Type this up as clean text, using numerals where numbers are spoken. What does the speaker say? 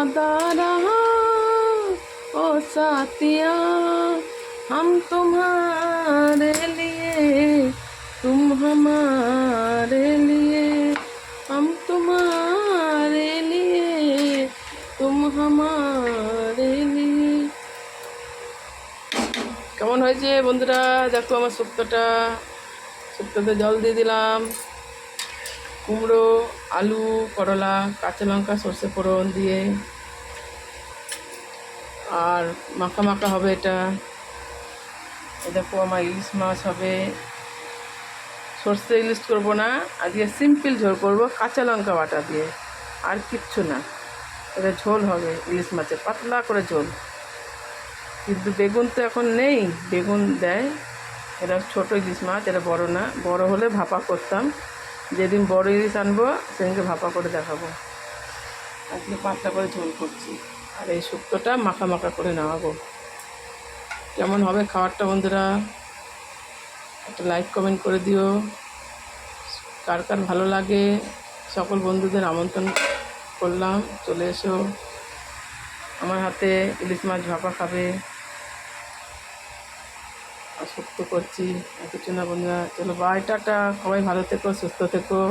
वादा रहा ओ साथिया, हम तुम्हारे लिए तुम हमारे लिए, हम तुम्हारे लिए तुम हमारे लिए। কেমন হয়েছে বন্ধুরা? দেখো আমার শুক্তোতে জল দিয়ে দিলাম। কুমড়ো, আলু, করলা, কাঁচা লঙ্কা, সর্ষে ফোড়ন দিয়ে আর মাখা মাখা হবে এটা। দেখো আমার ইলিশ মাছ হবে। সর্ষে ইলিশ করবো না, আজকে সিম্পল ঝোল করবো কাঁচা লঙ্কা বাটা দিয়ে, আর কিচ্ছু না। এটা ঝোল হবে ইলিশ মাছের, পাতলা করে ঝোল। কিন্তু বেগুন তো এখন নেই, বেগুন দেয়। এটা ছোটো ইলিশ মাছ, এটা বড় না। বড় হলে ভাপা করতাম, যেদিন বড় ইলিশ আনবো সেদিনকে ভাপা করে দেখাবো। আজকে পাতলা করে ঝোল করছি, আর এই শুক্তোটা মাখা মাখা করে নামাবো। কেমন হবে খাবারটা বন্ধুরা? একটা লাইক কমেন্ট করে দিও। কার কার ভালো লাগে সকল বন্ধুদের আমন্ত্রণ করলাম, চলে এসো আমার হাতে ইলিশ মাছ ভাপা খাবে। আর শুক্তো করছি, আর কিছু না বন্ধুরা। চলো বাই, টাটা। সবাই ভালো থেকো, সুস্থ থেকো।